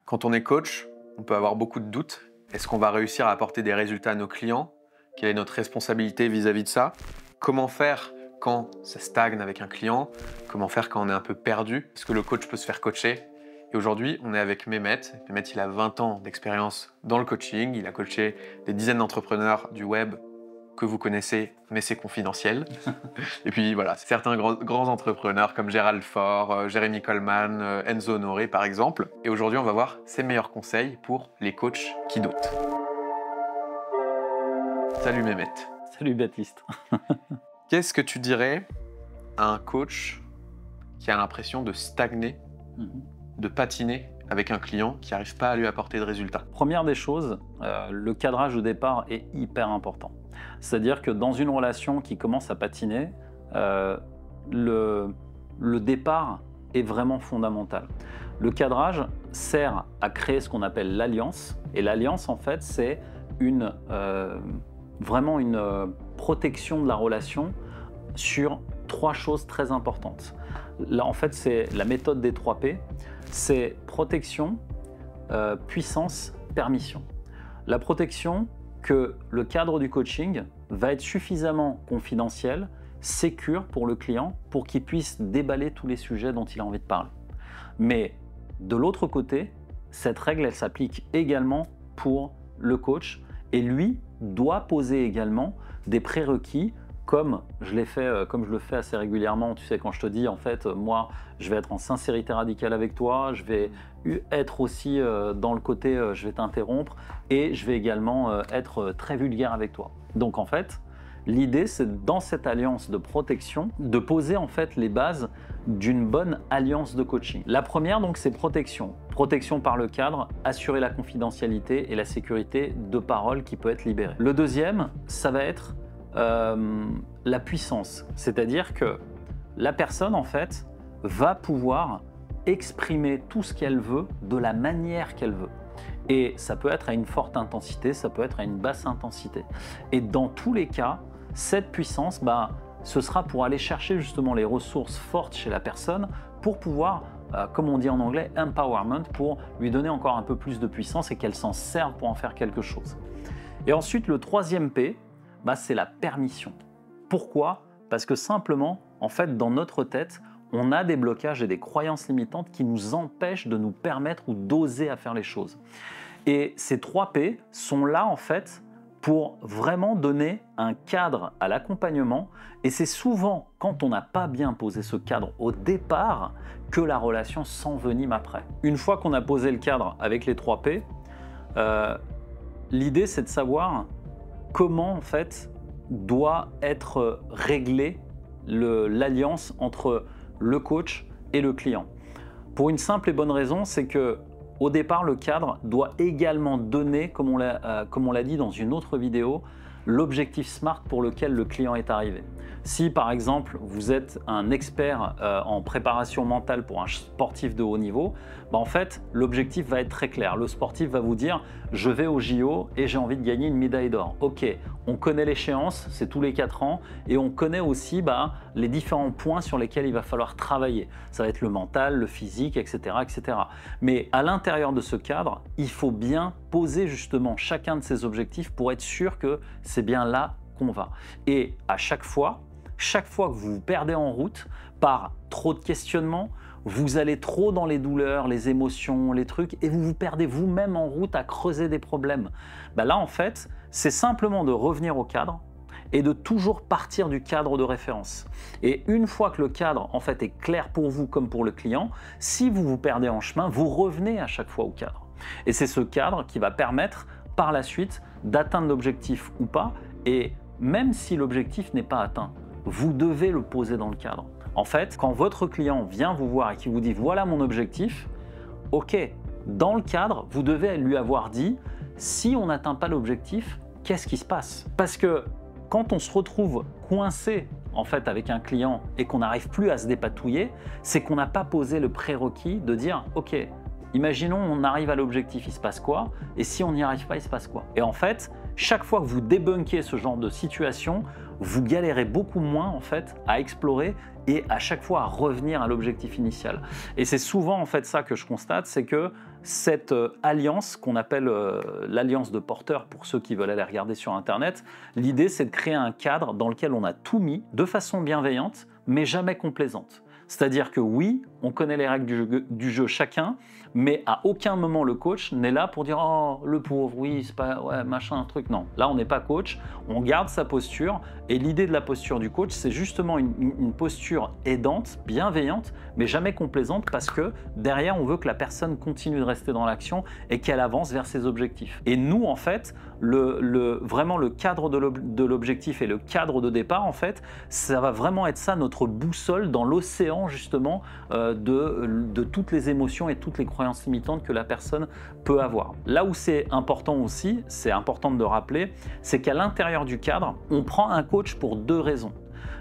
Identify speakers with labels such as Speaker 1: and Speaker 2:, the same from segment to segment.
Speaker 1: Quand on est coach, on peut avoir beaucoup de doutes. Est-ce qu'on va réussir à apporter des résultats à nos clients? Quelle est notre responsabilité vis-à-vis de ça? Comment faire quand ça stagne avec un client? Comment faire quand on est un peu perdu? Est-ce que le coach peut se faire coacher? Et aujourd'hui, on est avec Mehmet. Mehmet, il a 20 ans d'expérience dans le coaching. Il a coaché des dizaines d'entrepreneurs du web que vous connaissez, mais c'est confidentiel. Et puis voilà, certains grands entrepreneurs comme Gérald Faure, Jérémy Coleman, Enzo Honoré par exemple. Et aujourd'hui, on va voir ses meilleurs conseils pour les coachs qui doutent. Salut Mehmet.
Speaker 2: Salut Baptiste.
Speaker 1: Qu'est-ce que tu dirais à un coach qui a l'impression de stagner, de patiner avec un client qui n'arrive pas à lui apporter de résultats?
Speaker 2: Première des choses, le cadrage au départ est hyper important. C'est-à-dire que dans une relation qui commence à patiner, le départ est vraiment fondamental. Le cadrage sert à créer ce qu'on appelle l'alliance. Et l'alliance, en fait, c'est vraiment une protection de la relation sur trois choses très importantes. Là, en fait, c'est la méthode des 3 P. C'est protection, puissance, permission. La protection, que le cadre du coaching va être suffisamment confidentiel, sécure pour le client, pour qu'il puisse déballer tous les sujets dont il a envie de parler. Mais de l'autre côté, cette règle, elle s'applique également pour le coach et lui doit poser également des prérequis comme je le fais assez régulièrement. Tu sais, quand je te dis, en fait, moi, je vais être en sincérité radicale avec toi, je vais être aussi dans le côté, je vais t'interrompre, et je vais également être très vulgaire avec toi. Donc, en fait, l'idée, c'est dans cette alliance de protection, de poser en fait les bases d'une bonne alliance de coaching. La première, donc, c'est protection. Protection par le cadre, assurer la confidentialité et la sécurité de parole qui peut être libérée. Le deuxième, ça va être la puissance, c'est-à-dire que la personne en fait va pouvoir exprimer tout ce qu'elle veut de la manière qu'elle veut. Et ça peut être à une forte intensité, ça peut être à une basse intensité. Et dans tous les cas, cette puissance, ce sera pour aller chercher justement les ressources fortes chez la personne pour pouvoir, comme on dit en anglais, empowerment, pour lui donner encore un peu plus de puissance et qu'elle s'en serve pour en faire quelque chose. Et ensuite, le troisième P, c'est la permission. Pourquoi? Parce que simplement, en fait, dans notre tête, on a des blocages et des croyances limitantes qui nous empêchent de nous permettre ou d'oser à faire les choses. Et ces 3 P sont là, en fait, pour vraiment donner un cadre à l'accompagnement. Et c'est souvent quand on n'a pas bien posé ce cadre au départ que la relation s'envenime après. Une fois qu'on a posé le cadre avec les 3 P, l'idée, c'est de savoir comment en fait doit être réglée l'alliance entre le coach et le client. Pour une simple et bonne raison, c'est que au départ, le cadre doit également donner, comme on l'a dit dans une autre vidéo, l'objectif SMART pour lequel le client est arrivé. Si par exemple vous êtes un expert en préparation mentale pour un sportif de haut niveau, en fait l'objectif va être très clair. Le sportif va vous dire je vais au JO et j'ai envie de gagner une médaille d'or. Ok, on connaît l'échéance, c'est tous les 4 ans et on connaît aussi les différents points sur lesquels il va falloir travailler. Ça va être le mental, le physique, etc. etc. Mais à l'intérieur de ce cadre, il faut bien poser justement chacun de ces objectifs pour être sûr que c'est bien là qu'on va. Et à chaque fois que vous vous perdez en route par trop de questionnements, vous allez trop dans les douleurs, les émotions, les trucs, et vous vous perdez vous-même en route à creuser des problèmes. Là, en fait, c'est simplement de revenir au cadre et de toujours partir du cadre de référence. Et une fois que le cadre, en fait, est clair pour vous comme pour le client, si vous vous perdez en chemin, vous revenez à chaque fois au cadre. Et c'est ce cadre qui va permettre, par la suite, d'atteindre l'objectif ou pas. Et même si l'objectif n'est pas atteint, vous devez le poser dans le cadre. En fait, quand votre client vient vous voir et qu'il vous dit « voilà mon objectif », ok, dans le cadre, vous devez lui avoir dit « si on n'atteint pas l'objectif, qu'est-ce qui se passe ?» Parce que quand on se retrouve coincé en fait avec un client et qu'on n'arrive plus à se dépatouiller, c'est qu'on n'a pas posé le prérequis de dire « ok, imaginons on arrive à l'objectif, il se passe quoi? Et si on n'y arrive pas, il se passe quoi ?» Et en fait, chaque fois que vous débunkez ce genre de situation, vous galérez beaucoup moins en fait à explorer et à chaque fois à revenir à l'objectif initial. Et c'est souvent en fait ça que je constate, c'est que cette alliance qu'on appelle l'alliance de porteurs pour ceux qui veulent aller regarder sur Internet. L'idée, c'est de créer un cadre dans lequel on a tout mis de façon bienveillante, mais jamais complaisante. C'est-à-dire que oui, on connaît les règles du jeu chacun, mais à aucun moment le coach n'est là pour dire « Oh, le pauvre, oui, c'est pas... ouais, machin, un truc ». Non, là, on n'est pas coach, on garde sa posture. Et l'idée de la posture du coach, c'est justement une posture aidante, bienveillante, mais jamais complaisante, parce que derrière, on veut que la personne continue de rester dans l'action et qu'elle avance vers ses objectifs. Et nous, en fait, vraiment le cadre de l'objectif et le cadre de départ, en fait, ça va vraiment être ça, notre boussole dans l'océan, justement, de toutes les émotions et toutes les croyances limitantes que la personne peut avoir. Là où c'est important aussi, c'est important de le rappeler, c'est qu'à l'intérieur du cadre, on prend un coach pour deux raisons.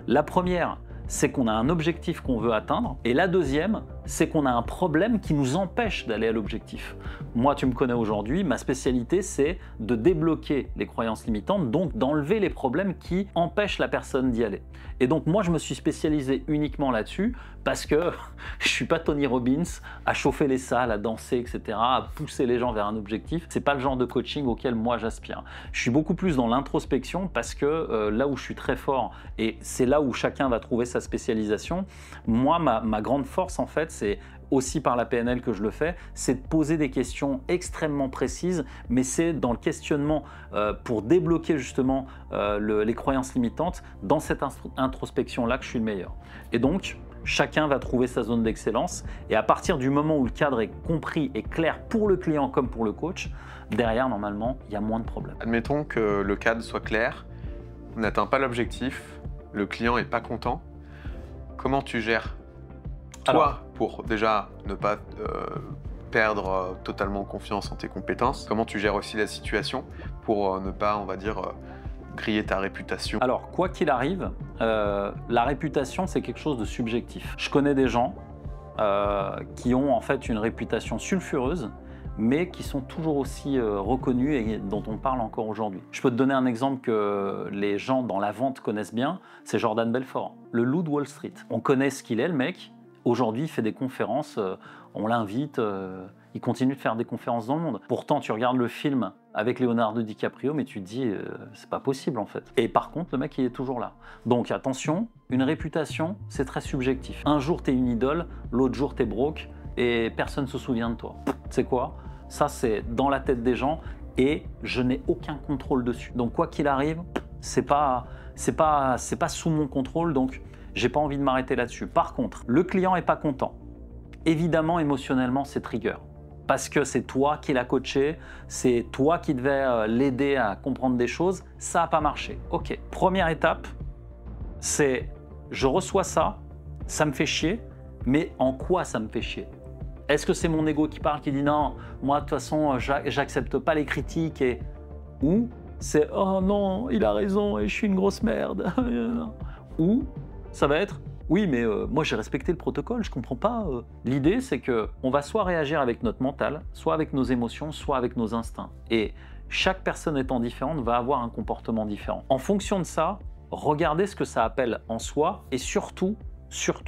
Speaker 2: La première, c'est qu'on a un objectif qu'on veut atteindre, et la deuxième, c'est qu'on a un problème qui nous empêche d'aller à l'objectif. Moi, tu me connais aujourd'hui, ma spécialité, c'est de débloquer les croyances limitantes, donc d'enlever les problèmes qui empêchent la personne d'y aller. Et donc moi, je me suis spécialisé uniquement là-dessus parce que je suis pas Tony Robbins à chauffer les salles, à danser, etc., à pousser les gens vers un objectif. C'est pas le genre de coaching auquel moi j'aspire. Je suis beaucoup plus dans l'introspection parce que là où je suis très fort, et c'est là où chacun va trouver sa spécialisation, moi, ma grande force, en fait, c'est aussi par la PNL que je le fais, c'est de poser des questions extrêmement précises, mais c'est dans le questionnement pour débloquer justement les croyances limitantes, dans cette introspection-là que je suis le meilleur. Et donc, chacun va trouver sa zone d'excellence, et à partir du moment où le cadre est compris et clair pour le client comme pour le coach, derrière, normalement, il y a moins de problèmes.
Speaker 1: Admettons que le cadre soit clair, on n'atteint pas l'objectif, le client n'est pas content. Comment tu gères? Toi, pour déjà ne pas perdre totalement confiance en tes compétences, comment tu gères aussi la situation pour ne pas, on va dire, griller ta réputation?
Speaker 2: Alors, quoi qu'il arrive, la réputation, c'est quelque chose de subjectif. Je connais des gens qui ont en fait une réputation sulfureuse, mais qui sont toujours aussi reconnus et dont on parle encore aujourd'hui. Je peux te donner un exemple que les gens dans la vente connaissent bien, c'est Jordan Belfort, le loup de Wall Street. On connaît ce qu'il est, le mec. Aujourd'hui, il fait des conférences, on l'invite, il continue de faire des conférences dans le monde. Pourtant, tu regardes le film avec Leonardo DiCaprio, mais tu te dis, c'est pas possible en fait. Et par contre, le mec, il est toujours là. Donc attention, une réputation, c'est très subjectif. Un jour, t'es une idole, l'autre jour, t'es broke, et personne ne se souvient de toi. Tu sais quoi? Ça, c'est dans la tête des gens, et je n'ai aucun contrôle dessus. Donc quoi qu'il arrive, c'est pas sous mon contrôle, donc j'ai pas envie de m'arrêter là-dessus. Par contre, le client est pas content. Évidemment, émotionnellement, c'est trigger. Parce que c'est toi qui l'as coaché, c'est toi qui devais l'aider à comprendre des choses, ça n'a pas marché. Ok, première étape, c'est je reçois ça, ça me fait chier, mais en quoi ça me fait chier? Est-ce que c'est mon ego qui parle, qui dit non, moi de toute façon, j'accepte pas les critiques, ou c'est oh non, il a raison et je suis une grosse merde, ou ça va être oui, mais moi j'ai respecté le protocole, je comprends pas. L'idée, c'est qu'on va soit réagir avec notre mental, soit avec nos émotions, soit avec nos instincts. Et chaque personne étant différente va avoir un comportement différent. En fonction de ça, regardez ce que ça appelle en soi, et surtout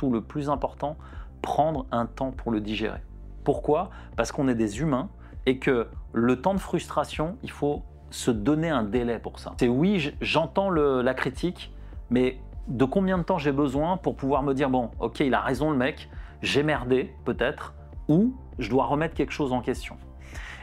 Speaker 2: le plus important, prendre un temps pour le digérer. Pourquoi? Parce qu'on est des humains et que le temps de frustration, il faut se donner un délai pour ça. C'est oui, j'entends la critique, mais de combien de temps j'ai besoin pour pouvoir me dire bon, ok, il a raison le mec, j'ai merdé peut-être, ou je dois remettre quelque chose en question.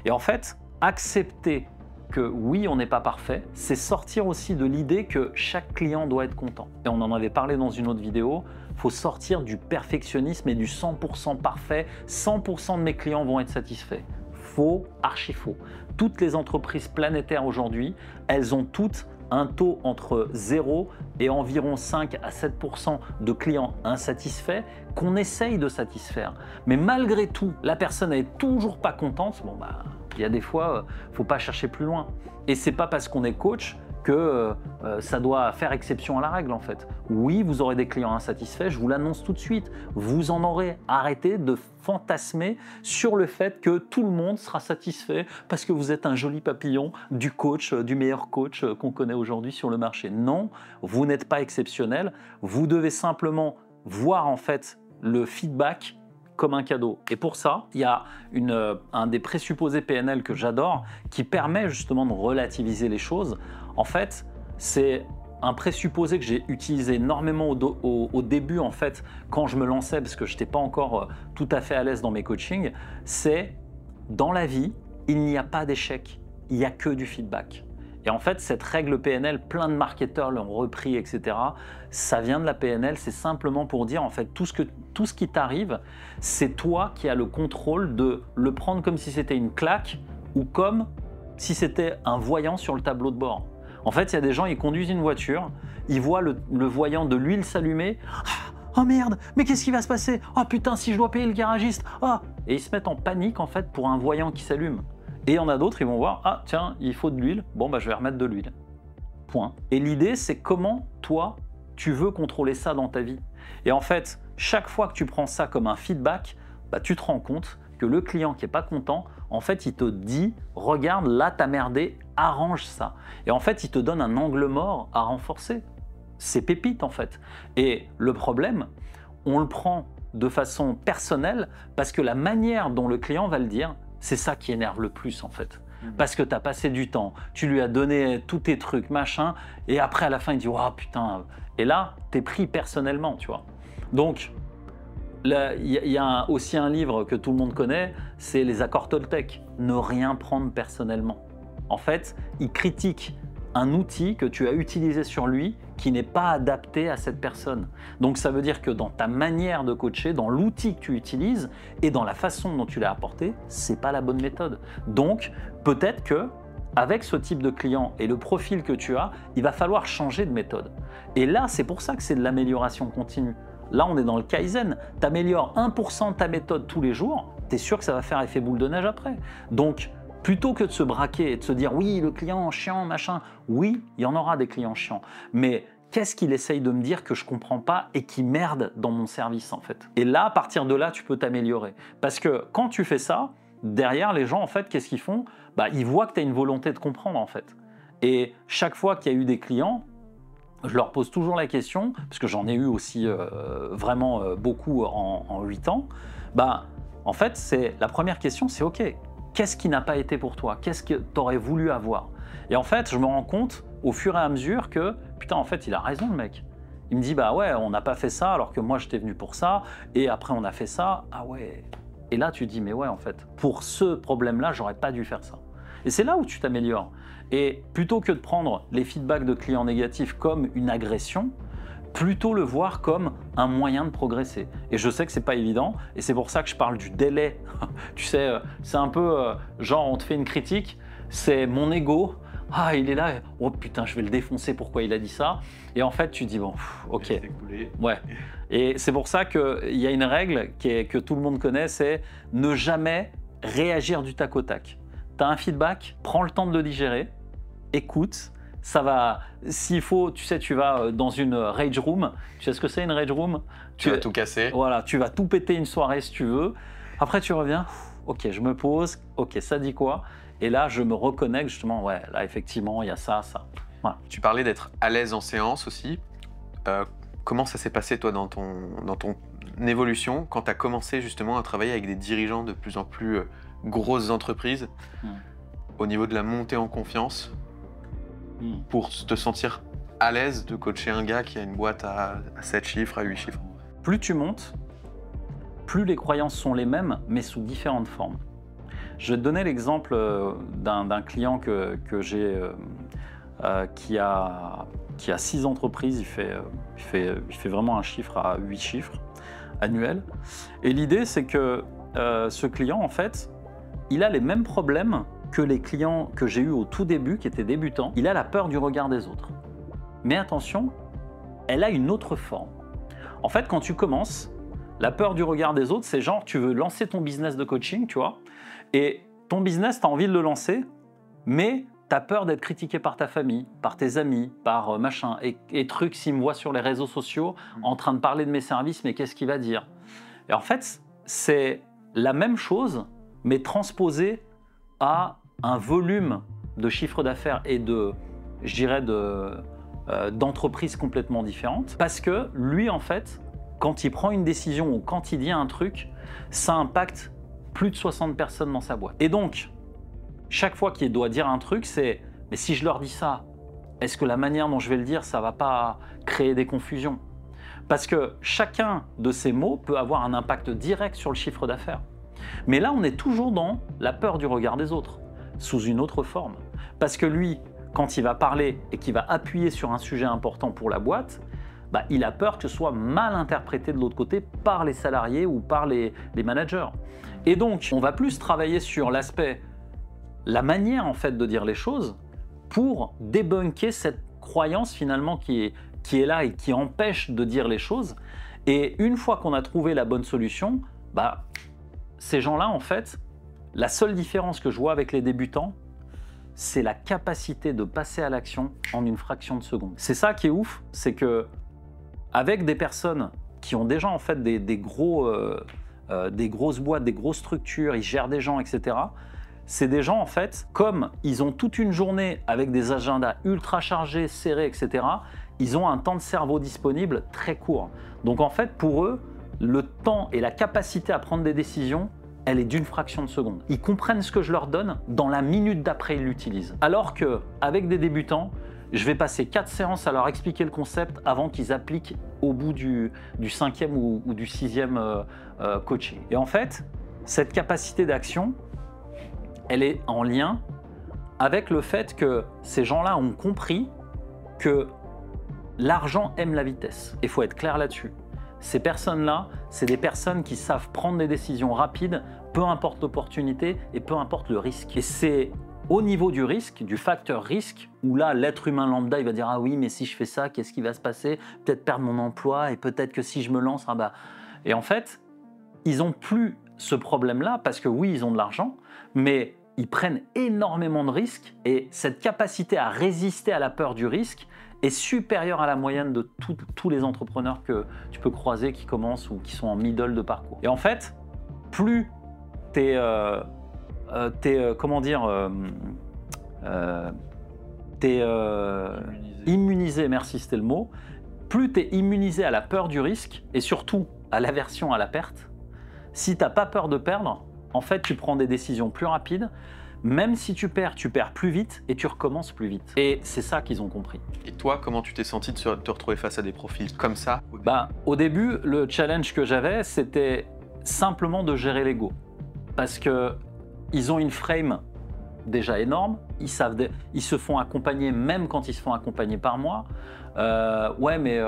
Speaker 2: Et en fait, accepter que oui, on n'est pas parfait, c'est sortir aussi de l'idée que chaque client doit être content. Et on en avait parlé dans une autre vidéo, il faut sortir du perfectionnisme et du 100% parfait, 100% de mes clients vont être satisfaits. Faux, archi faux. Toutes les entreprises planétaires aujourd'hui, elles ont toutes un taux entre 0 et environ 5 à 7% de clients insatisfaits qu'on essaye de satisfaire. Mais malgré tout, la personne n'est toujours pas contente. Bon bah, il y a des fois, faut pas chercher plus loin. Et c'est pas parce qu'on est coach que ça doit faire exception à la règle en fait. Oui, vous aurez des clients insatisfaits, je vous l'annonce tout de suite. Vous en aurez. Arrêtez de fantasmer sur le fait que tout le monde sera satisfait parce que vous êtes un joli papillon du coach, du meilleur coach qu'on connaît aujourd'hui sur le marché. Non, vous n'êtes pas exceptionnel. Vous devez simplement voir en fait le feedback comme un cadeau. Et pour ça, il y a un des présupposés PNL que j'adore qui permet justement de relativiser les choses. En fait, c'est un présupposé que j'ai utilisé énormément au début, en fait, quand je me lançais, parce que je n'étais pas encore tout à fait à l'aise dans mes coachings, c'est dans la vie, il n'y a pas d'échec, il n'y a que du feedback. Et en fait, cette règle PNL, plein de marketeurs l'ont repris, etc. Ça vient de la PNL, c'est simplement pour dire, en fait, tout ce qui t'arrive, c'est toi qui as le contrôle de le prendre comme si c'était une claque ou comme si c'était un voyant sur le tableau de bord. En fait, il y a des gens, ils conduisent une voiture, ils voient le voyant de l'huile s'allumer. Oh merde, mais qu'est-ce qui va se passer? Oh putain, si je dois payer le garagiste. Oh. Et ils se mettent en panique, en fait, pour un voyant qui s'allume. Et il y en a d'autres, ils vont voir, ah tiens, il faut de l'huile, bon bah je vais remettre de l'huile. Point. Et l'idée, c'est comment toi, tu veux contrôler ça dans ta vie. Et en fait, chaque fois que tu prends ça comme un feedback, bah, tu te rends compte que le client qui n'est pas content, en fait, il te dit, regarde, là, t'as merdé, arrange ça. Et en fait, il te donne un angle mort à renforcer. C'est pépite, en fait. Et le problème, on le prend de façon personnelle parce que la manière dont le client va le dire, c'est ça qui énerve le plus, en fait. Parce que tu as passé du temps, tu lui as donné tous tes trucs, machin, et après, à la fin, il dit « Oh putain !» Et là, tu es pris personnellement, tu vois. Donc, il y a aussi un livre que tout le monde connaît, c'est Les accords Toltec. Ne rien prendre personnellement. En fait, il critique un outil que tu as utilisé sur lui qui n'est pas adapté à cette personne. Donc ça veut dire que dans ta manière de coacher, dans l'outil que tu utilises et dans la façon dont tu l'as apporté, c'est pas la bonne méthode. Donc peut-être que avec ce type de client et le profil que tu as, il va falloir changer de méthode. Et là, c'est pour ça que c'est de l'amélioration continue. Là, on est dans le Kaizen. Tu améliores 1% de ta méthode tous les jours, tu es sûr que ça va faire effet boule de neige après. Donc, plutôt que de se braquer et de se dire « oui, le client chiant, machin », oui, il y en aura des clients chiants, mais qu'est-ce qu'il essaye de me dire que je ne comprends pas et qui merde dans mon service, en fait. Et là, à partir de là, tu peux t'améliorer. Parce que quand tu fais ça, derrière, les gens, en fait, qu'est-ce qu'ils font? Bah, ils voient que tu as une volonté de comprendre, en fait. Et chaque fois qu'il y a eu des clients, je leur pose toujours la question, parce que j'en ai eu aussi vraiment beaucoup en 8 ans, bah, en fait, la première question, c'est « ok, qu'est-ce qui n'a pas été pour toi? Qu'est-ce que tu aurais voulu avoir ?» Et en fait, je me rends compte au fur et à mesure que, putain, en fait, il a raison, le mec. Il me dit, bah ouais, on n'a pas fait ça alors que moi, j'étais venu pour ça. Et après, on a fait ça. Ah ouais. Et là, tu dis, mais ouais, en fait, pour ce problème-là, j'aurais pas dû faire ça. Et c'est là où tu t'améliores. Et plutôt que de prendre les feedbacks de clients négatifs comme une agression, plutôt le voir comme un moyen de progresser. Et je sais que c'est pas évident, et c'est pour ça que je parle du délai. Tu sais, c'est un peu genre on te fait une critique, c'est mon ego. Ah, il est là, oh putain, je vais le défoncer, pourquoi il a dit ça? Et en fait, tu dis bon, ok. Ouais. Et c'est pour ça qu'il y a une règle que tout le monde connaît, c'est ne jamais réagir du tac au tac. Tu as un feedback, prends le temps de le digérer, écoute. Ça va, s'il faut, tu sais, tu vas dans une rage room. Tu sais ce que c'est une rage room?
Speaker 1: Tu vas tout casser.
Speaker 2: Voilà, tu vas tout péter une soirée si tu veux. Après, tu reviens. Ok, je me pose. Ok, ça dit quoi? Et là, je me reconnecte justement. Ouais, là, effectivement, il y a ça, ça. Voilà.
Speaker 1: Tu parlais d'être à l'aise en séance aussi. Comment ça s'est passé, toi, dans ton évolution, quand tu as commencé justement à travailler avec des dirigeants de plus en plus grosses entreprises, au niveau de la montée en confiance? Pour te sentir à l'aise de coacher un gars qui a une boîte à 7 chiffres, à 8 chiffres.
Speaker 2: Plus tu montes, plus les croyances sont les mêmes, mais sous différentes formes. Je vais te donner l'exemple d'un client que j'ai qui a 6 entreprises, il fait vraiment un chiffre à 8 chiffres annuels. Et l'idée, c'est que ce client, en fait, il a les mêmes problèmes que les clients que j'ai eus au tout début, qui étaient débutants. Il a la peur du regard des autres. Mais attention, elle a une autre forme. En fait, quand tu commences, la peur du regard des autres, c'est genre, tu veux lancer ton business de coaching, tu vois, et ton business, tu as envie de le lancer, mais tu as peur d'être critiqué par ta famille, par tes amis, par machin, et trucs, s'ils me voient sur les réseaux sociaux en train de parler de mes services, mais qu'est-ce qu'il va dire? Et en fait, c'est la même chose, mais transposée à un volume de chiffre d'affaires et d'entreprises complètement différentes. Parce que lui, en fait, quand il prend une décision ou quand il dit un truc, ça impacte plus de 60 personnes dans sa boîte. Et donc, chaque fois qu'il doit dire un truc, c'est « mais si je leur dis ça, est-ce que la manière dont je vais le dire, ça ne va pas créer des confusions ?» Parce que chacun de ces mots peut avoir un impact direct sur le chiffre d'affaires. Mais là, on est toujours dans la peur du regard des autres, sous une autre forme. Parce que lui, quand il va parler et qu'il va appuyer sur un sujet important pour la boîte, il a peur que ce soit mal interprété de l'autre côté par les salariés ou par les managers. Et donc, on va plus travailler sur l'aspect, la manière en fait de dire les choses pour débunker cette croyance finalement qui est là et qui empêche de dire les choses. Et une fois qu'on a trouvé la bonne solution, ces gens-là, en fait, la seule différence que je vois avec les débutants, c'est la capacité de passer à l'action en une fraction de seconde. C'est ça qui est ouf, c'est que avec des personnes qui ont déjà en fait des grosses boîtes, des grosses structures, ils gèrent des gens, etc. C'est des gens en fait, comme ils ont toute une journée avec des agendas ultra chargés, serrés, etc. Ils ont un temps de cerveau disponible très court. Donc en fait, pour eux, le temps et la capacité à prendre des décisions, elle est d'une fraction de seconde. Ils comprennent ce que je leur donne, dans la minute d'après, ils l'utilisent. Alors qu'avec des débutants, je vais passer 4 séances à leur expliquer le concept avant qu'ils appliquent au bout du 5e ou du 6e coaching. Et en fait, cette capacité d'action, elle est en lien avec le fait que ces gens-là ont compris que l'argent aime la vitesse. Il faut être clair là-dessus. Ces personnes-là, c'est des personnes qui savent prendre des décisions rapides, peu importe l'opportunité et peu importe le risque. Et c'est au niveau du risque, du facteur risque, où là, l'être humain lambda, il va dire « Ah oui, mais si je fais ça, qu'est-ce qui va se passer? Peut-être perdre mon emploi et peut-être que si je me lance, Et en fait, ils n'ont plus ce problème-là parce que oui, ils ont de l'argent, mais ils prennent énormément de risques et cette capacité à résister à la peur du risque est supérieure à la moyenne de tous les entrepreneurs que tu peux croiser qui commencent ou qui sont en middle de parcours. Et en fait, plus tu es immunisé, merci, c'était le mot, plus tu es immunisé à la peur du risque et surtout à l'aversion à la perte, si tu n'as pas peur de perdre, en fait, tu prends des décisions plus rapides. Même si tu perds plus vite et tu recommences plus vite. Et c'est ça qu'ils ont compris.
Speaker 1: Et toi, comment tu t'es senti de te retrouver face à des profils comme ça?
Speaker 2: Au début, le challenge que j'avais, c'était simplement de gérer l'ego. Parce qu'ils ont une frame déjà énorme, ils se font accompagner même quand ils se font accompagner par moi. Ouais, mais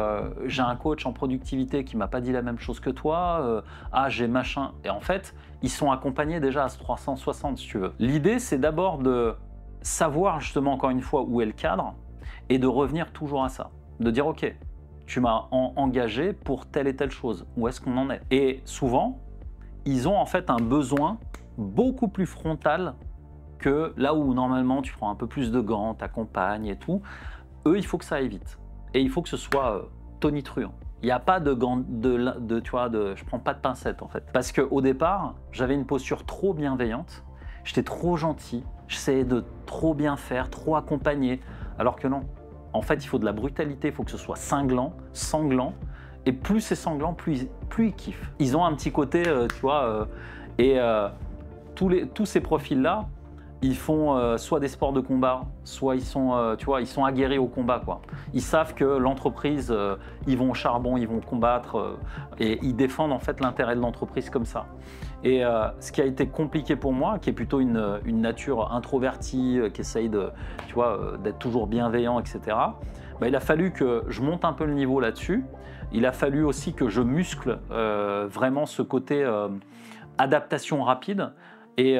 Speaker 2: j'ai un coach en productivité qui m'a pas dit la même chose que toi. J'ai machin. Et en fait, ils sont accompagnés déjà à ce 360, si tu veux. L'idée, c'est d'abord de savoir justement, encore une fois, où est le cadre et de revenir toujours à ça. De dire, OK, tu m'as engagé pour telle et telle chose. Où est-ce qu'on en est? Et souvent, ils ont en fait un besoin beaucoup plus frontal que là où normalement tu prends un peu plus de gants, t'accompagnes et tout. Eux, il faut que ça aille vite. Et il faut que ce soit tonitruant. Il n'y a pas de gants, je prends pas de pincettes en fait. Parce qu'au départ, j'avais une posture trop bienveillante, j'étais trop gentil, j'essayais de trop bien faire, trop accompagner, alors que non. En fait, il faut de la brutalité, il faut que ce soit cinglant, sanglant, et plus c'est sanglant, plus ils kiffent. Ils ont un petit côté, tous ces profils-là, ils font soit des sports de combat, soit ils sont aguerris au combat, quoi. Ils savent que l'entreprise, ils vont au charbon, ils vont combattre et ils défendent en fait l'intérêt de l'entreprise comme ça. Et ce qui a été compliqué pour moi, qui est plutôt une nature introvertie, qui essaye d'être toujours bienveillant, etc. Il a fallu que je monte un peu le niveau là-dessus. Il a fallu aussi que je muscle vraiment ce côté adaptation rapide et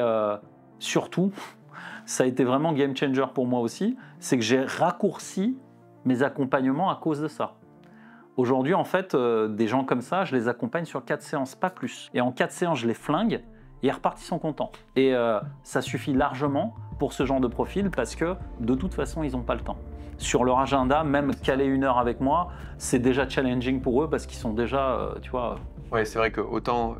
Speaker 2: surtout, ça a été vraiment game changer pour moi aussi, c'est que j'ai raccourci mes accompagnements à cause de ça. Aujourd'hui, en fait, des gens comme ça, je les accompagne sur 4 séances, pas plus. Et en 4 séances, je les flingue et ils repartent, ils sont contents. Et ça suffit largement pour ce genre de profil parce que de toute façon, ils n'ont pas le temps. Sur leur agenda, même caler 1 heure avec moi, c'est déjà challenging pour eux parce qu'ils sont déjà,
Speaker 1: Ouais, c'est vrai que autant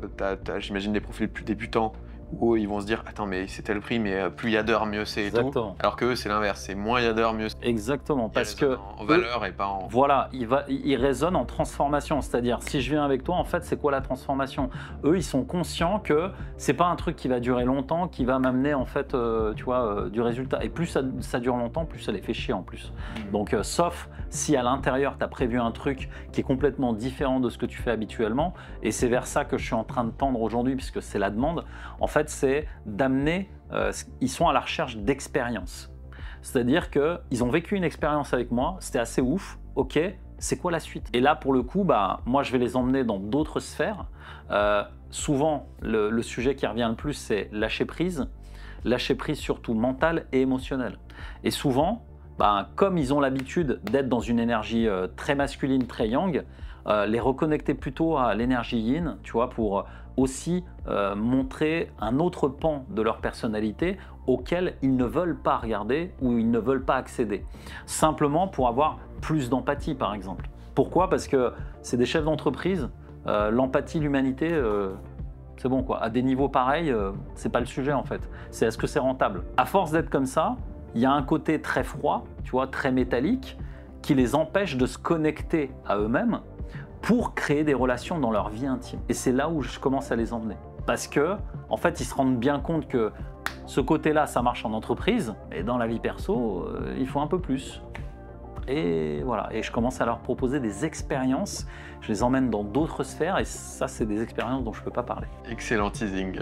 Speaker 1: j'imagine des profils plus débutants où ils vont se dire attends mais c'est tel prix mais plus il y a d'heures mieux c'est et tout.
Speaker 2: Exactement.
Speaker 1: Alors que eux c'est l'inverse, c'est moins il y a d'heures mieux c'est.
Speaker 2: Exactement, parce
Speaker 1: Ils
Speaker 2: que
Speaker 1: raisonnent en valeur et pas en.
Speaker 2: voilà, il résonne en transformation. C'est-à-dire, si je viens avec toi, en fait, c'est quoi la transformation? Eux, ils sont conscients que c'est pas un truc qui va durer longtemps, qui va m'amener, en fait, tu vois, du résultat. Et plus ça dure longtemps, plus ça les fait chier en plus. Donc, sauf si à l'intérieur, tu as prévu un truc qui est complètement différent de ce que tu fais habituellement, et c'est vers ça que je suis en train de tendre aujourd'hui, puisque c'est la demande, en fait, c'est d'amener, ils sont à la recherche d'expérience. C'est-à-dire qu'ils ont vécu une expérience avec moi, c'était assez ouf, ok, c'est quoi la suite? Et là, pour le coup, bah, moi, je vais les emmener dans d'autres sphères. Souvent, le sujet qui revient le plus, c'est lâcher prise surtout mentale et émotionnelle. Et souvent, bah, comme ils ont l'habitude d'être dans une énergie très masculine, très yang, les reconnecter plutôt à l'énergie yin, tu vois, pour aussi montrer un autre pan de leur personnalité auquel ils ne veulent pas regarder ou ils ne veulent pas accéder. Simplement pour avoir plus d'empathie, par exemple. Pourquoi? Parce que c'est des chefs d'entreprise, l'empathie, l'humanité, c'est bon quoi. À des niveaux pareils, c'est pas le sujet en fait. C'est est-ce que c'est rentable? À force d'être comme ça, il y a un côté très froid, tu vois, très métallique, qui les empêche de se connecter à eux-mêmes pour créer des relations dans leur vie intime. Et c'est là où je commence à les emmener. Parce que, en fait, ils se rendent bien compte que ce côté-là, ça marche en entreprise, mais dans la vie perso, il faut un peu plus. Et voilà, et je commence à leur proposer des expériences, je les emmène dans d'autres sphères, et ça, c'est des expériences dont je ne peux pas parler.
Speaker 1: Excellent teasing.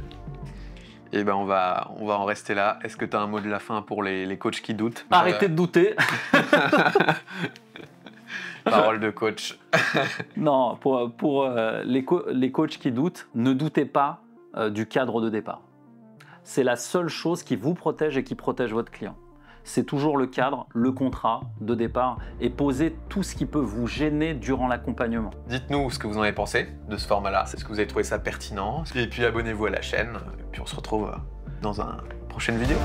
Speaker 1: Et ben on va en rester là. Est-ce que tu as un mot de la fin pour les coachs qui doutent?
Speaker 2: Arrêtez de douter.
Speaker 1: Parole de coach.
Speaker 2: Non, pour les coachs qui doutent, ne doutez pas du cadre de départ. C'est la seule chose qui vous protège et qui protège votre client. C'est toujours le cadre, le contrat de départ et posez tout ce qui peut vous gêner durant l'accompagnement.
Speaker 1: Dites-nous ce que vous en avez pensé de ce format-là. Est-ce que vous avez trouvé ça pertinent? Et puis abonnez-vous à la chaîne. Et puis on se retrouve dans une prochaine vidéo.